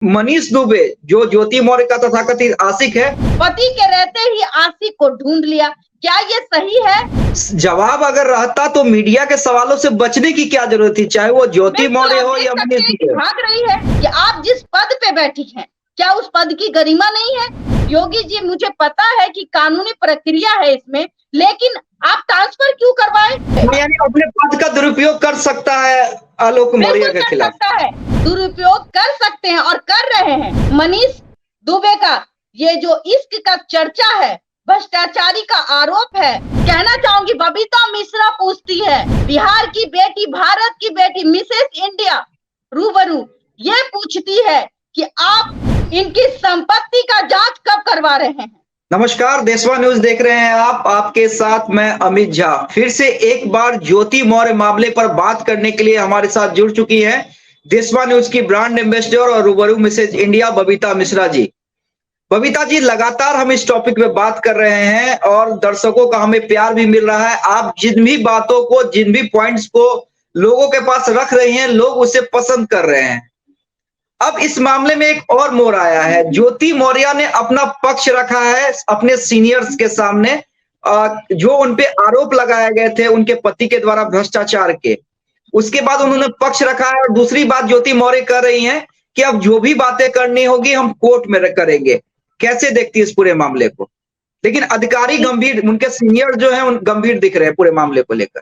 मनीष दुबे जो ज्योति मौर्य का तथाकथित आशिक है, पति के रहते ही आशिक को ढूंढ लिया। क्या ये सही है? जवाब अगर रहता तो मीडिया के सवालों से बचने की क्या जरूरत थी, चाहे वो ज्योति बिल्कुल, मौर्य आप हो देख या सकते मनीष हैं कि दुबे। भाग रही है कि आप जिस पद पे बैठी हैं, क्या उस पद की गरिमा नहीं है? योगी जी, मुझे पता है कि कानूनी प्रक्रिया है इसमें, लेकिन आप ट्रांसफर क्यों करवाए? यानी अपने पद का दुरुपयोग कर सकता है आलोक मौर्य बिल्कुल के कर खिलाफ। सकता है, दुरुपयोग कर सकते हैं और कर रहे हैं। मनीष दुबे का ये जो इश्क का चर्चा है, भ्रष्टाचारी का आरोप है, कहना चाहूंगी बबीता मिश्रा पूछती है, बिहार की बेटी, भारत की बेटी, मिसेस इंडिया रूबरू ये पूछती है कि आप इनकी संपत्ति का जांच कब करवा रहे हैं? नमस्कार, देशवा न्यूज देख रहे हैं आप, आपके साथ मैं अमित झा। फिर से एक बार ज्योति मौर्य मामले पर बात करने के लिए हमारे साथ जुड़ चुकी हैं देशवा न्यूज की ब्रांड एम्बेसडर और रूबरू मिसेज इंडिया बबीता मिश्रा जी। बबीता जी, लगातार हम इस टॉपिक पे बात कर रहे हैं और दर्शकों का हमें प्यार भी मिल रहा है। आप जिन भी बातों को, जिन भी पॉइंट्स को लोगों के पास रख रही हैं, लोग उसे पसंद कर रहे हैं। अब इस मामले में एक और मोड़ आया है। ज्योति मौर्य ने अपना पक्ष रखा है अपने सीनियर्स के सामने, जो उनपे आरोप लगाए गए थे उनके पति के द्वारा भ्रष्टाचार के। उसके बाद उन्होंने पक्ष रखा है और दूसरी बात ज्योति मौर्य कर रही हैं कि अब जो भी बातें करनी होगी हम कोर्ट में करेंगे। कैसे देखती है इस पूरे मामले को? लेकिन अधिकारी गंभीर, उनके सीनियर जो है उन गंभीर दिख रहे हैं पूरे मामले को लेकर।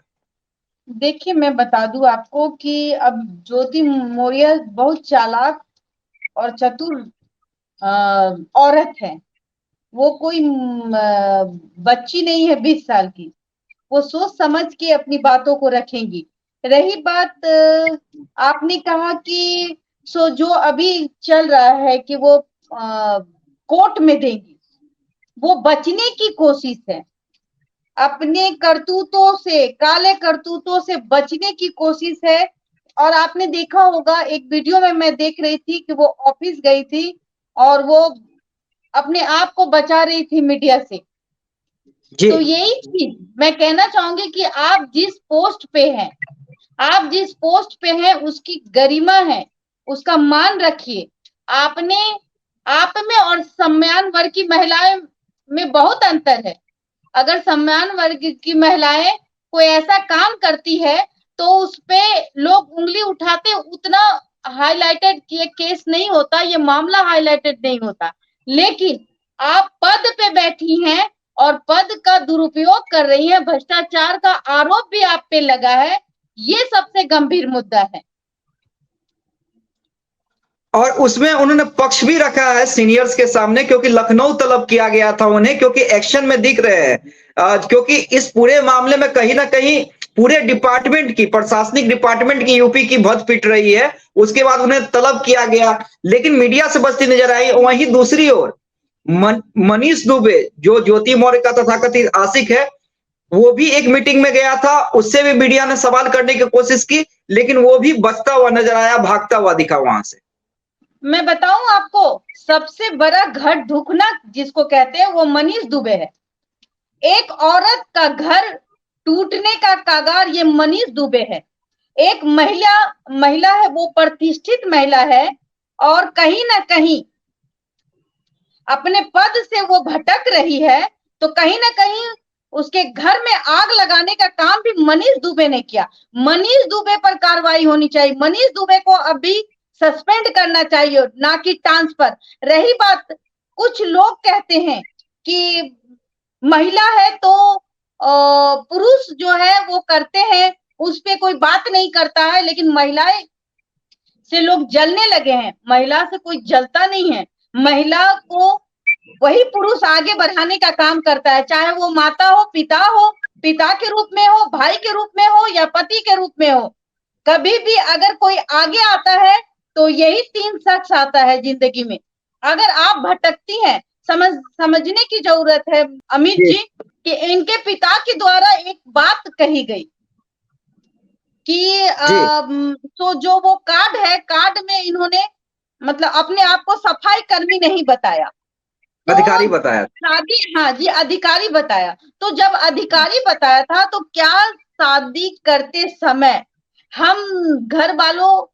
देखिए, मैं बता दूं आपको कि अब ज्योति मौर्य बहुत चालाक और चतुर औरत है। वो कोई बच्ची नहीं है 20 साल की। वो सोच समझ के अपनी बातों को रखेंगी। रही बात आपने कहा कि जो अभी चल रहा है कि वो कोर्ट में देंगी, वो बचने की कोशिश है, अपने करतूतों से, काले करतूतों से बचने की कोशिश है। और आपने देखा होगा, एक वीडियो में मैं देख रही थी कि वो ऑफिस गई थी और वो अपने आप को बचा रही थी मीडिया से। तो यही चीज मैं कहना चाहूंगी कि आप जिस पोस्ट पे हैं, आप जिस पोस्ट पे हैं उसकी गरिमा है, उसका मान रखिए। आपने, आप में और सम्मान वर्ग की महिलाएं में बहुत अंतर है। अगर सम्मान वर्ग की महिलाएं कोई ऐसा काम करती है तो उस पे लोग उंगली उठाते, उतना हाईलाइटेड ये केस नहीं होता, ये मामला हाईलाइटेड नहीं होता। लेकिन आप पद पे बैठी हैं और पद का दुरुपयोग कर रही हैं, भ्रष्टाचार का आरोप भी आप पे लगा है, ये सबसे गंभीर मुद्दा है। और उसमें उन्होंने पक्ष भी रखा है सीनियर्स के सामने, क्योंकि लखनऊ तलब किया गया था उन्हें, क्योंकि एक्शन में दिख रहे हैं। क्योंकि इस पूरे मामले में कहीं ना कहीं पूरे डिपार्टमेंट की, प्रशासनिक डिपार्टमेंट की यूपी की भद्द पिट रही है। उसके बाद उन्हें तलब किया गया, लेकिन मीडिया से बचती नजर आई। वहीं दूसरी ओर मनीष दुबे जो ज्योति मौर्य का तथाकथित आशिक है, वो भी एक मीटिंग में गया था। उससे भी मीडिया ने सवाल करने की कोशिश की, लेकिन वो भी बचता हुआ नजर आया, भागता हुआ दिखा वहां से। मैं बताऊं आपको, सबसे बड़ा घट ढुकना जिसको कहते हैं वो मनीष दुबे है। एक औरत का घर टूटने का कगार ये मनीष दुबे है। एक महिला है, वो प्रतिष्ठित महिला है और कहीं ना कहीं अपने पद से वो भटक रही है, तो कहीं ना कहीं उसके घर में आग लगाने का काम भी मनीष दुबे ने किया। मनीष दुबे पर कार्रवाई होनी चाहिए। मनीष दुबे को अभी सस्पेंड करना चाहिए, ना कि ट्रांसफर। रही बात, कुछ लोग कहते हैं कि महिला है तो पुरुष जो है वो करते हैं, उस पे कोई बात नहीं करता है, लेकिन महिलाएं से लोग जलने लगे हैं। महिला से कोई जलता नहीं है। महिला को वही पुरुष आगे बढ़ाने का काम करता है, चाहे वो माता हो, पिता के रूप में हो, भाई के रूप में हो या पति के रूप में हो। कभी भी अगर कोई आगे आता है तो यही 3 शख्स आता है जिंदगी में। अगर आप भटकती हैं, समझने की जरूरत है अमित जी कि इनके पिता के द्वारा एक बात कही गई कि तो जो वो कार्ड है, कार्ड में इन्होंने मतलब अपने आप को सफाई कर्मी नहीं बताया, तो अधिकारी बताया। शादी, हाँ जी, अधिकारी बताया। तो जब अधिकारी बताया था तो क्या शादी करते समय हम घर वालों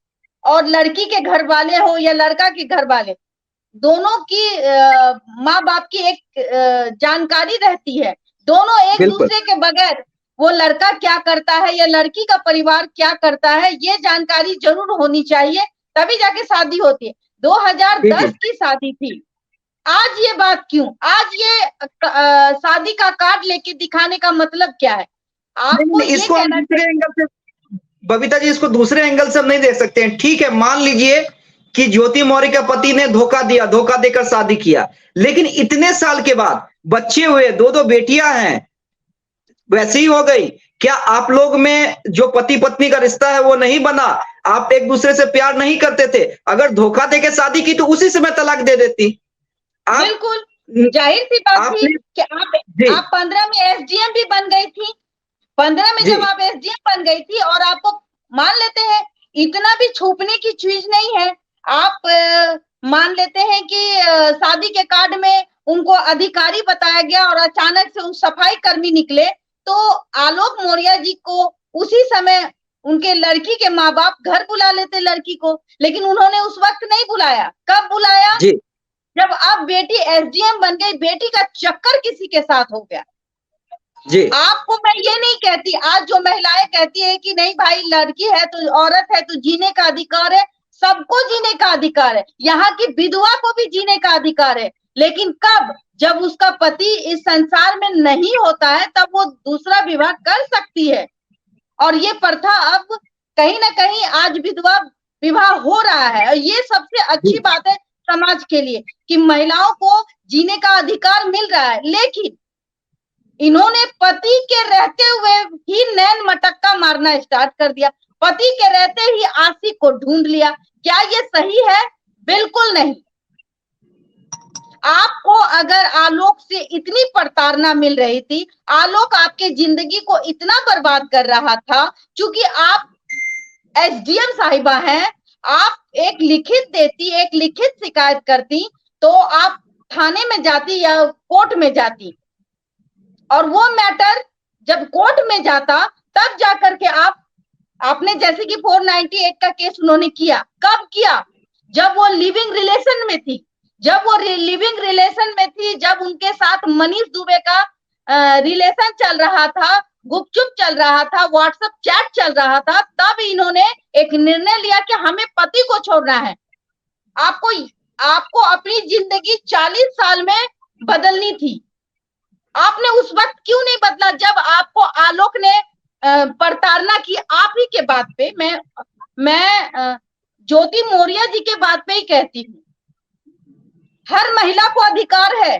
और लड़की के घर वाले हो या लड़का के घर वाले, दोनों की माँ बाप की एक जानकारी रहती है। दोनों एक बिल्कुल दूसरे के बगैर, वो लड़का क्या करता है या लड़की का परिवार क्या करता है, ये जानकारी जरूर होनी चाहिए, तभी जाके शादी होती है। जी 2010 जी। की शादी थी, आज ये बात क्यों? आज ये शादी का कार्ड लेके दिखाने का मतलब क्या है? नहीं आपको नहीं, ये इसको हम कहना दूसरे चाहिए। एंगल से, बबीता जी, इसको दूसरे एंगल से हम नहीं देख सकते हैं। ठीक है, मान लीजिए कि ज्योति मौर्य के पति ने धोखा दिया, धोखा देकर शादी किया, लेकिन इतने साल के बाद बच्चे हुए, दो दो बेटियां हैं, वैसे ही हो गई। क्या आप लोग में जो पति पत्नी का रिश्ता है वो नहीं बना? आप एक दूसरे से प्यार नहीं करते थे? अगर धोखा देके शादी की तो उसी समय तलाक दे देती आप। बिल्कुल जाहिर सी बात थी आपने, कि जी आप 15 में एसडीएम भी बन गई थी। 15 में जी जब आप एसडीएम बन गई थी, और आपको मान लेते हैं इतना भी छुपने की चीज नहीं है, आप मान लेते हैं कि शादी के कार्ड में उनको अधिकारी बताया गया और अचानक से उन सफाई कर्मी निकले, तो आलोक मौर्य जी को उसी समय उनके लड़की के माँ बाप घर बुला लेते लड़की को, लेकिन उन्होंने उस वक्त नहीं बुलाया। कब बुलाया? जी जब अब बेटी एसडीएम बन गई, बेटी का चक्कर किसी के साथ हो गया। जी आपको मैं ये नहीं कहती, आज जो महिलाएं कहती है कि नहीं भाई लड़की है तो, औरत है तो जीने का अधिकार है, सबको जीने का अधिकार है, यहाँ की विधवा को भी जीने का अधिकार है, लेकिन कब? जब उसका पति इस संसार में नहीं होता है, तब वो दूसरा विवाह कर सकती है। और ये प्रथा अब कहीं ना कहीं आज विधवा विवाह हो रहा है, और ये सबसे अच्छी बात है समाज के लिए कि महिलाओं को जीने का अधिकार मिल रहा है। लेकिन इन्होंने पति के रहते हुए ही नैन मटक्का मारना स्टार्ट कर दिया, पति के रहते ही आशिक को ढूंढ लिया। क्या ये सही है? बिल्कुल नहीं। आपको अगर आलोक से इतनी प्रताड़ना मिल रही थी, आलोक आपके जिंदगी को इतना बर्बाद कर रहा था, क्योंकि आप एसडीएम साहिबा हैं, आप एक लिखित देती, एक लिखित शिकायत करती, तो आप थाने में जाती या कोर्ट में जाती, और वो मैटर जब कोर्ट में जाता तब जाकर के आपने जैसे कि 498 का केस उन्होंने किया। कब किया? जब वो लिविंग रिलेशन में थी, जब वो लिविंग रिलेशन में थी, जब उनके साथ मनीष दुबे का रिलेशन चल रहा था, गुपचुप चल रहा था, व्हाट्सएप चैट चल रहा था, तब इन्होंने एक निर्णय लिया कि हमें पति को छोड़ना है। आपको अपनी जिंदगी 40 साल में बदलनी थी, आपने उस वक्त क्यों नहीं बदला? जब आपको आलोक ने प्रताड़ना की आप ही के बात पे, मैं ज्योति मौर्य जी के बात पे ही कहती हूँ, हर महिला को अधिकार है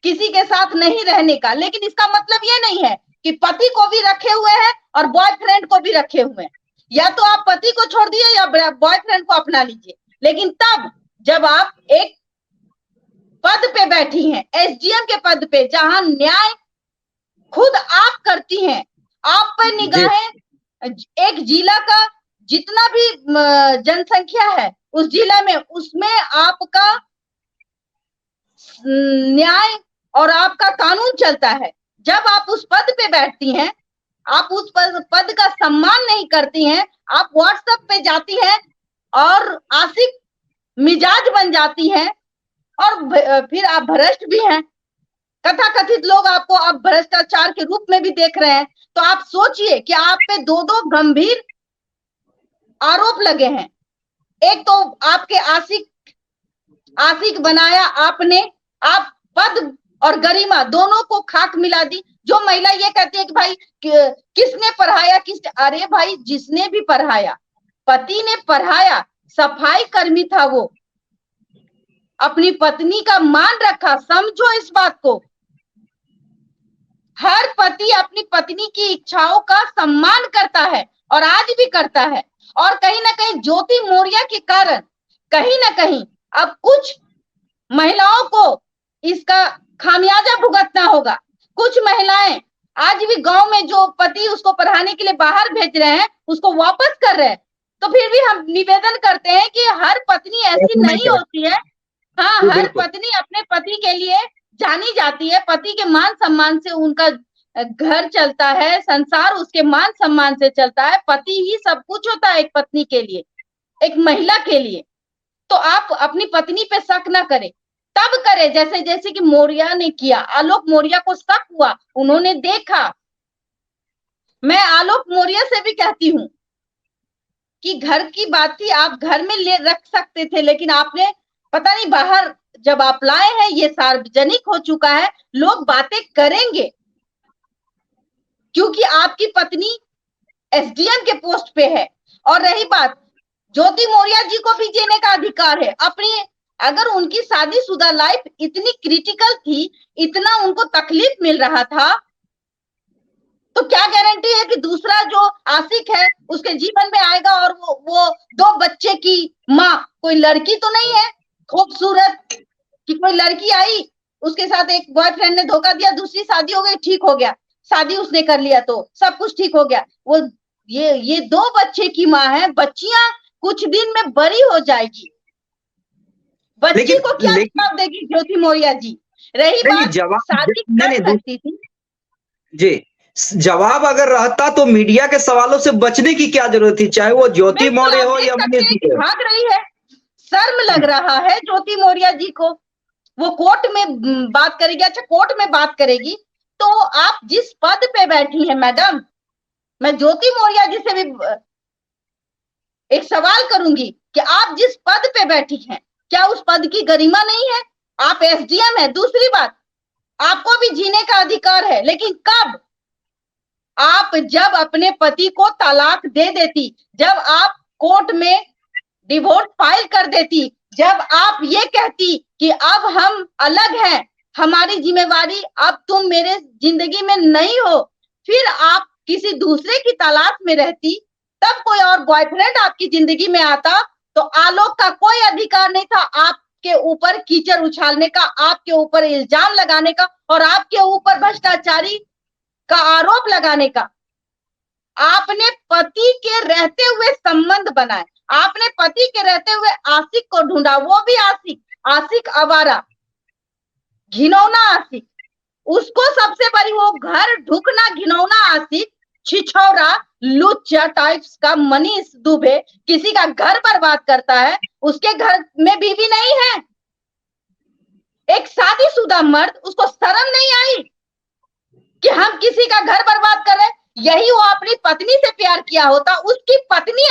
किसी के साथ नहीं रहने का, लेकिन इसका मतलब ये नहीं है कि पति को भी रखे हुए हैं और बॉयफ्रेंड को भी रखे हुए हैं। या तो आप पति को छोड़ दिए या बॉयफ्रेंड को अपना लीजिए, लेकिन तब जब आप एक पद पे बैठी हैं, एसडीएम के पद पे, जहां न्याय खुद आप करती हैं, आप पर निगाहें, एक जिला का जितना भी जनसंख्या है उस जिला में, उसमें आपका न्याय और आपका कानून चलता है। जब आप उस पद पे बैठती हैं, आप उस पद का सम्मान नहीं करती हैं, आप व्हाट्सएप पे जाती हैं और आशिक मिजाज बन जाती हैं, और फिर आप भ्रष्ट भी हैं। कथाकथित लोग आपको अब भ्रष्टाचार के रूप में भी देख रहे हैं। तो आप सोचिए कि आप पे दो दो गंभीर आरोप लगे हैं। एक तो आपके आशिक बनाया आपने, आप पद और गरिमा दोनों को खाक मिला दी। जो महिला ये कहती है कि भाई किसने पढ़ाया, अरे भाई जिसने भी पढ़ाया, पति ने पढ़ाया, सफाई कर्मी था वो, अपनी पत्नी का मान रखा। समझो इस बात को, हर पति अपनी पत्नी की इच्छाओं का सम्मान करता है और आज भी करता है। और कहीं ना कहीं ज्योति मौर्य के कारण कहीं ना कहीं अब कुछ महिलाओं को इसका खामियाजा भुगतना होगा। कुछ महिलाएं आज भी गांव में जो पति उसको पढ़ाने के लिए बाहर भेज रहे हैं, उसको वापस कर रहे हैं। तो फिर भी हम निवेदन करते हैं कि हर पत्नी ऐसी नहीं होती है। हाँ, हर पत्नी अपने पति के लिए जानी जाती है, पति के मान सम्मान से उनका घर चलता है, संसार उसके मान सम्मान से चलता है। पति ही सब कुछ होता है एक पत्नी के लिए। एक महिला के लिए, तो आप अपनी पत्नी पे शक ना करें, तब करें जैसे जैसे कि मौर्य ने किया। आलोक मौर्य को शक हुआ, उन्होंने देखा। मैं आलोक मौर्य से भी कहती हूँ कि घर की बात थी, आप घर में ले रख सकते थे, लेकिन आपने पता नहीं बाहर जब आप लाए हैं, ये सार्वजनिक हो चुका है, लोग बातें करेंगे, क्योंकि आपकी पत्नी एसडीएम के पोस्ट पे है। और रही बात, ज्योति मौर्य जी को भी जीने का अधिकार है अपनी। अगर उनकी शादीशुदा लाइफ इतनी क्रिटिकल थी, इतना उनको तकलीफ मिल रहा था, तो क्या गारंटी है कि दूसरा जो आशिक है उसके जीवन में आएगा और वो 2 बच्चे की माँ, कोई लड़की तो नहीं है खूबसूरत कि कोई लड़की आई, उसके साथ एक बॉयफ्रेंड ने धोखा दिया, दूसरी शादी हो गई, ठीक हो गया, शादी उसने कर लिया तो सब कुछ ठीक हो गया। वो ये 2 बच्चे की माँ है, बच्चियां कुछ दिन में बड़ी हो जाएगी, बच्ची लेकिन को क्या जवाब देगी ज्योति मौर्य जी? रही बात, शादी कर सकती थी जी, जवाब अगर रहता तो मीडिया के सवालों से बचने की क्या जरूरत थी, चाहे वो ज्योति मौर्य हो या मनीष दुबे। भाग रही है, शर्म लग रहा है ज्योति मौर्य जी को। वो कोर्ट में बात करेगी, अच्छा कोर्ट में बात करेगी, तो आप जिस पद पे बैठी हैं मैडम, मैं ज्योति मौर्य जी से भी एक सवाल करूंगी कि आप जिस पद पे बैठी हैं, क्या उस पद की गरिमा नहीं है? आप एसडीएम है। दूसरी बात, आपको भी जीने का अधिकार है, लेकिन कब? आप जब अपने पति को तलाक दे देती, जब आप कोर्ट में डिवोर्स फाइल कर देती, जब आप ये कहती कि अब हम अलग हैं, हमारी जिम्मेवारी अब तुम मेरे जिंदगी में नहीं हो, फिर आप किसी दूसरे की तलाश में रहती, तब कोई और बॉयफ्रेंड आपकी जिंदगी में आता, तो आलोक का कोई अधिकार नहीं था आपके ऊपर कीचड़ उछालने का, आपके ऊपर इल्जाम लगाने का और आपके ऊपर भ्रष्टाचारी का आरोप लगाने का। आपने पति के रहते हुए संबंध बनाए, आपने पति के रहते हुए आशिक को ढूंढा, वो भी आशिक आवारा, घिनौना आशिक, उसको सबसे बड़ी वो घर ढुकना घिनौना आशिक, छिछौरा लुच्चा टाइप्स का मनीष दुबे किसी का घर बर्बाद करता है, उसके घर में बीवी नहीं है, एक शादीशुदा मर्द, उसको शर्म नहीं आई कि हम किसी का घर बर्बाद कर रहे हैं? यही वो अपनी पत्नी से प्यार किया होता, उसकी पत्नी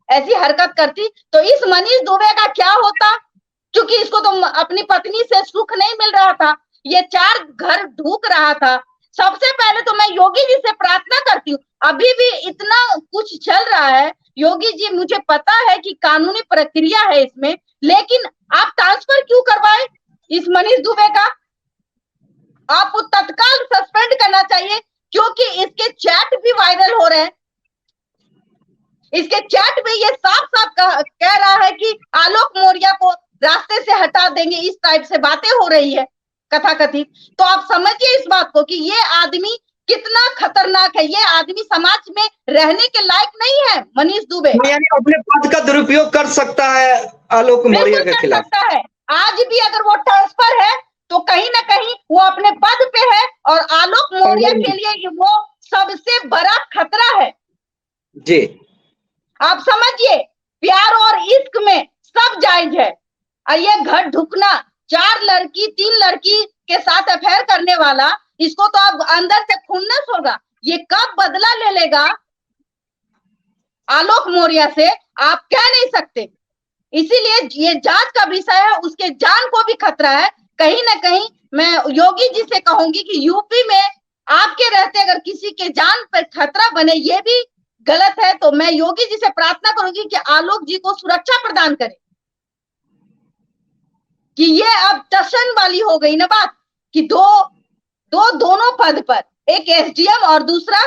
ऐसी हरकत करती, तो इस मनीष दुबे का क्या होता? क्योंकि इसको तो अपनी पत्नी से सुख नहीं मिल रहा था, ये 4 घर ढूक रहा था। सबसे पहले तो मैं योगी जी से प्रार्थना करती हूँ, अभी भी इतना कुछ चल रहा है, योगी जी मुझे पता है कि कानूनी प्रक्रिया है इसमें, लेकिन आप ट्रांसफर क्यों करवाए इस मनीष दुबे का? आपको तत्काल सस्पेंड करना चाहिए, क्योंकि इसके चैट भी वायरल हो रहे हैं। इसके चैट में ये साफ साफ कह रहा है कि आलोक मौर्य को रास्ते से हटा देंगे, इस टाइप से बातें हो रही है कथाकथित। तो आप समझिए इस बात को कि ये आदमी कितना खतरनाक है, ये आदमी समाज में रहने के लायक नहीं है। मनीष दुबे यानी अपने पद का दुरुपयोग कर सकता है आलोक मौर्य के खिलाफ। सकता है, आज भी अगर वो ट्रांसफर है तो कहीं ना कहीं वो अपने पद पे है, और आलोक मौर्य के लिए वो सबसे बड़ा खतरा है जी। आप समझिए, प्यार और इश्क में सब जायज है, और ये घर ढुकना, 3 लड़की के साथ अफेयर करने वाला, इसको तो अब अंदर से खुन्नस होगा, ये कब बदला ले लेगा आलोक मौर्य से आप कह नहीं सकते। इसीलिए ये जांच का विषय है, उसके जान को भी खतरा है। कहीं ना कहीं मैं योगी जी से कहूंगी कि यूपी में आपके रहते अगर किसी के जान पर खतरा बने, ये भी गलत है, तो मैं योगी जी से प्रार्थना करूंगी कि आलोक जी को सुरक्षा प्रदान करें, कि ये अब टशन वाली हो गई ना बात कि दोनों पद पर, एक एसडीएम और दूसरा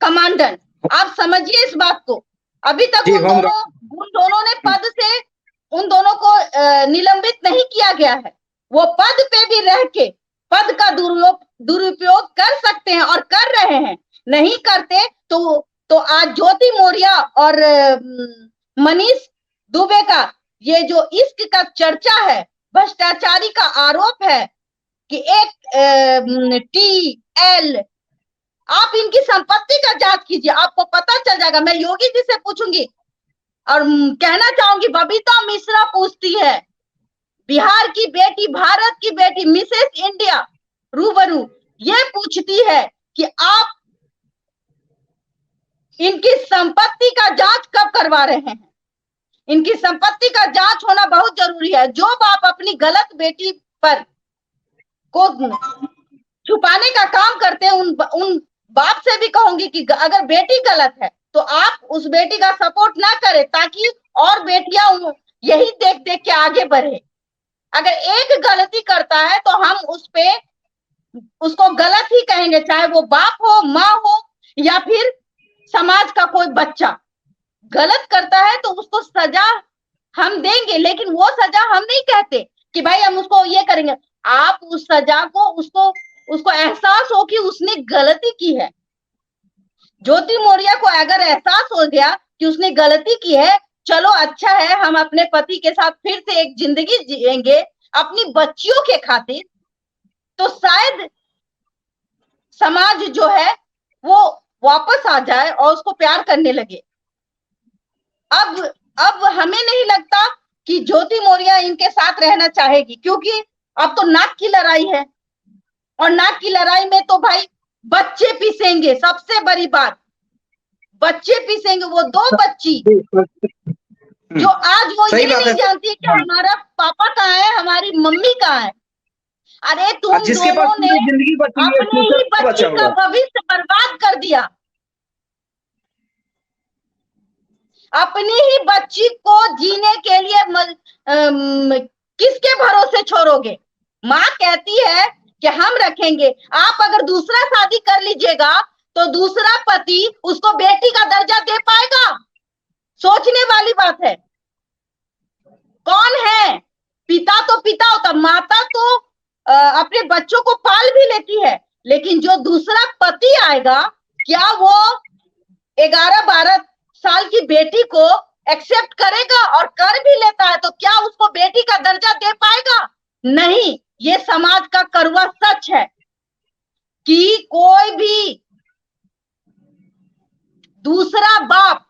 कमांडेंट। आप समझिए इस बात को, अभी तक उन दोनों ने पद से उन दोनों को निलंबित नहीं किया गया है, वो पद पे भी रह के पद का दुरुपयोग कर सकते हैं और कर रहे हैं। नहीं करते तो आज ज्योति मौर्य और मनीष दुबे का ये जो इश्क का चर्चा है, भ्रष्टाचारी का आरोप है कि एक TL, आप इनकी संपत्ति का जांच कीजिए, आपको पता चल जाएगा। मैं योगी जी से पूछूंगी और कहना चाहूंगी, बबीता मिश्रा पूछती है, बिहार की बेटी, भारत की बेटी, मिसेस इंडिया रूबरू, ये पूछती है कि आप इनकी संपत्ति का जांच कब करवा रहे हैं। इनकी संपत्ति का जांच होना बहुत जरूरी है। जो बाप अपनी गलत बेटी पर को छुपाने का काम करते हैं, उन बाप से भी कहूंगी कि अगर बेटी गलत है तो आप उस बेटी का सपोर्ट ना करें, ताकि और बेटियां यही देख देख के आगे बढ़े। अगर एक गलती करता है तो हम उसको गलत ही कहेंगे, चाहे वो बाप हो, माँ हो, या फिर समाज का कोई बच्चा गलत करता है तो उसको सजा हम देंगे, लेकिन वो सजा हम नहीं कहते कि भाई हम उसको ये करेंगे। आप उस सजा को उसको एहसास हो कि उसने गलती की है। ज्योति मौर्य को अगर एहसास हो गया कि उसने गलती की है, चलो अच्छा है, हम अपने पति के साथ फिर से एक जिंदगी जिएंगे अपनी बच्चियों के खातिर, तो शायद समाज जो है वो वापस आ जाए और उसको प्यार करने लगे। अब हमें नहीं लगता कि ज्योति मौर्य इनके साथ रहना चाहेगी, क्योंकि अब तो नाक की लड़ाई है, और नाक की लड़ाई में तो भाई बच्चे पीसेंगे। सबसे बड़ी बात, बच्चे पीसेंगे। वो दो बच्ची जो आज वो ये नहीं जानती है कि हमारा पापा कहाँ है, हमारी मम्मी कहाँ है। अरे तुम दोनों ने अपने ही बच्ची का भविष्य बर्बाद कर दिया, अपनी ही बच्ची को जीने के लिए किसके भरोसे छोड़ोगे। माँ कहती है कि हम रखेंगे। आप अगर दूसरा शादी कर लीजिएगा तो दूसरा पति उसको बेटी का दर्जा दे पाएगा? सोचने वाली बात है। कौन है? पिता तो पिता होता, माता तो अपने बच्चों को पाल भी लेती है, लेकिन जो दूसरा पति आएगा, क्या वो 11-12 साल की बेटी को एक्सेप्ट करेगा? और कर भी लेता है तो क्या उसको बेटी का दर्जा दे पाएगा? नहीं। ये समाज का कड़वा सच है कि कोई भी दूसरा बाप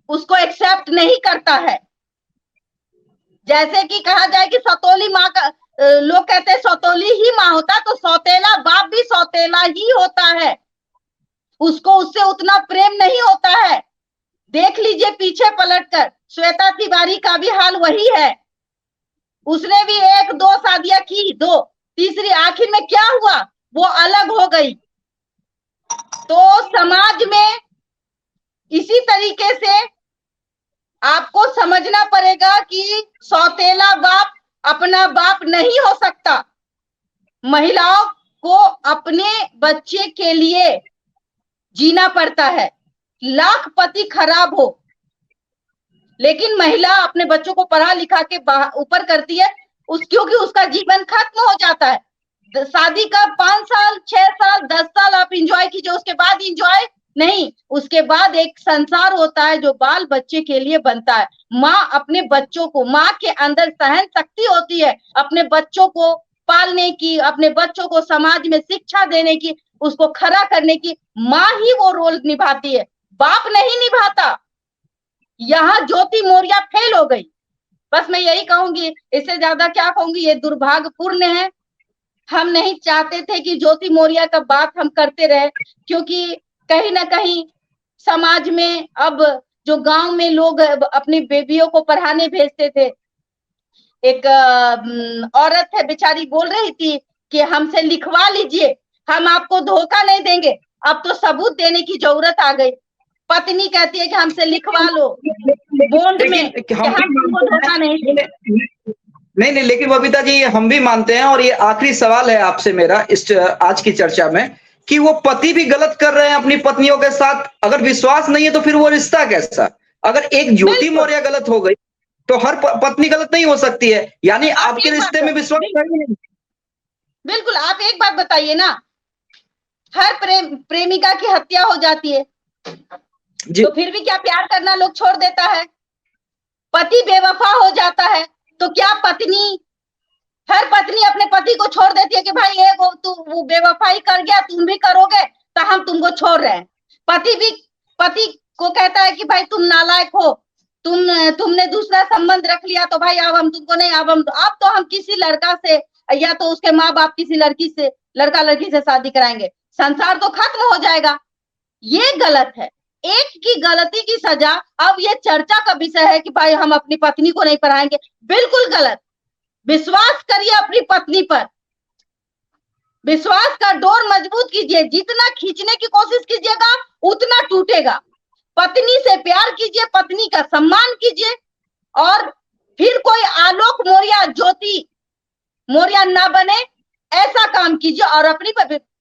उसको एक्सेप्ट नहीं करता है। जैसे कि कहा जाए कि सौतेली माँ का, लोग कहते हैं सौतेली ही माँ होता है, तो सौतेला बाप भी सौतेला ही होता है, उसको उससे उतना प्रेम नहीं होता है। देख लीजिए पीछे पलटकर, श्वेता तिवारी का भी हाल वही है। उसने भी 1-2 शादियां की, 2, तीसरी आखिर में क्या हुआ, वो अलग हो गई। तो समाज में इसी तरीके से आपको समझना पड़ेगा कि सौतेला बाप अपना बाप नहीं हो सकता। महिलाओं को अपने बच्चे के लिए जीना पड़ता है, लाख पति खराब हो, लेकिन महिला अपने बच्चों को पढ़ा लिखा के ऊपर करती है, क्योंकि उसका जीवन खत्म हो जाता है। शादी का 5 साल, 6 साल, 10 साल आप इंजॉय कीजिए, उसके बाद इंजॉय नहीं, उसके बाद एक संसार होता है जो बाल बच्चे के लिए बनता है। माँ अपने बच्चों को, माँ के अंदर सहन शक्ति होती है अपने बच्चों को पालने की, अपने बच्चों को समाज में शिक्षा देने की, उसको खड़ा करने की। माँ ही वो रोल निभाती है, बाप नहीं निभाता। यहाँ ज्योति मौर्य फेल हो गई। बस मैं यही कहूंगी, इससे ज्यादा क्या कहूंगी। ये दुर्भाग्यपूर्ण है। हम नहीं चाहते थे कि ज्योति मौर्य का बात हम करते रहे, क्योंकि कहीं ना कहीं समाज में अब जो गांव में लोग अपनी बेबियों को पढ़ाने भेजते थे, एक औरत है बेचारी बोल रही थी कि हमसे लिखवा लीजिए, हम आपको धोखा नहीं देंगे। अब तो सबूत देने की जरूरत आ गई। पत्नी कहती है कि हमसे लिखवा लो बॉन्ड में कि हम तुमको धोखा नहीं देंगे। नहीं, लेकिन बबीता जी हम भी मानते हैं, और ये आखिरी सवाल है आपसे मेरा इस आज की चर्चा में, कि वो पति भी गलत कर रहे हैं अपनी पत्नियों के साथ। अगर विश्वास नहीं है तो फिर वो रिश्ता कैसा? अगर एक ज्योति मौर्य गलत हो गई तो हर पत्नी गलत नहीं हो सकती है, यानी आपके रिश्ते में विश्वास नहीं। बिल्कुल। आप एक बात बताइए ना, हर प्रेमिका की हत्या हो जाती है तो फिर भी क्या प्यार करना लोग छोड़ देता है? पति बेवफा हो जाता है तो क्या हर पत्नी अपने पति को छोड़ देती है कि भाई वो बेवफाई कर गया, तुम भी करोगे तो हम तुमको छोड़ रहे हैं? पति को कहता है कि भाई तुम नालायक हो, तुमने दूसरा संबंध रख लिया तो भाई अब हम तुमको नहीं, अब तो हम किसी लड़का से या तो उसके माँ बाप किसी लड़का लड़की से शादी कराएंगे, संसार तो खत्म हो जाएगा। ये गलत है। एक की गलती की सजा अब ये चर्चा का विषय है कि भाई हम अपनी पत्नी को नहीं पढ़ाएंगे, बिल्कुल गलत। विश्वास करिए अपनी पत्नी पर, विश्वास का डोर मजबूत कीजिए, जितना खींचने की कोशिश कीजिएगा उतना टूटेगा। पत्नी से प्यार कीजिए, पत्नी का सम्मान कीजिए, और फिर कोई आलोक मौर्य, ज्योति मौर्य ना बने, ऐसा काम कीजिए और अपनी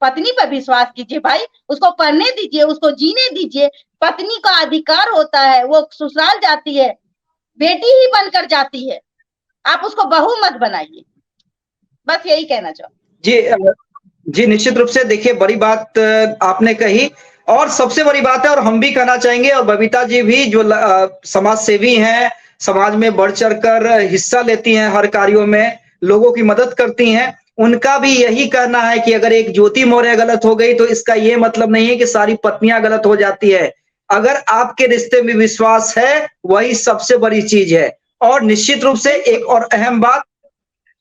पत्नी पर विश्वास कीजिए। भाई उसको पढ़ने दीजिए, उसको जीने दीजिए। पत्नी का अधिकार होता है, वो ससुराल जाती है, बेटी ही बनकर जाती है, आप उसको बहू मत बनाइए। बस यही कहना चाहूँ। जी निश्चित रूप से देखिए, बड़ी बात आपने कही, और सबसे बड़ी बात है, और हम भी कहना चाहेंगे, और बबीता जी भी जो समाज सेवी हैं, समाज में बढ़ चढ़ कर हिस्सा लेती हैं, हर कार्यों में लोगों की मदद करती हैं, उनका भी यही कहना है कि अगर एक ज्योति मौर्य गलत हो गई तो इसका ये मतलब नहीं है कि सारी पत्नियां गलत हो जाती है। अगर आपके रिश्ते में विश्वास है, वही सबसे बड़ी चीज है। और निश्चित रूप से एक और अहम बात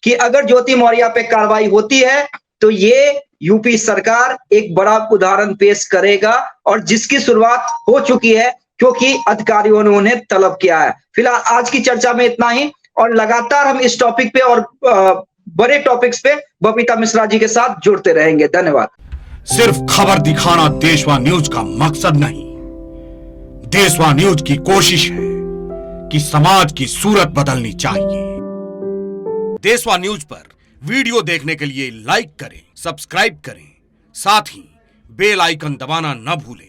कि अगर ज्योति मौर्य पे कार्रवाई होती है तो ये यूपी सरकार एक बड़ा उदाहरण पेश करेगा, और जिसकी शुरुआत हो चुकी है क्योंकि अधिकारियों ने उन्हें तलब किया है। फिलहाल आज की चर्चा में इतना ही, और लगातार हम इस टॉपिक पे और बड़े टॉपिक्स पे बबीता मिश्रा जी के साथ जुड़ते रहेंगे। धन्यवाद। सिर्फ खबर दिखाना देशवा न्यूज का मकसद नहीं, देशवा न्यूज की कोशिश है कि समाज की सूरत बदलनी चाहिए। देशवा न्यूज पर वीडियो देखने के लिए लाइक करें, सब्सक्राइब करें, साथ ही बेल आइकन दबाना न भूलें।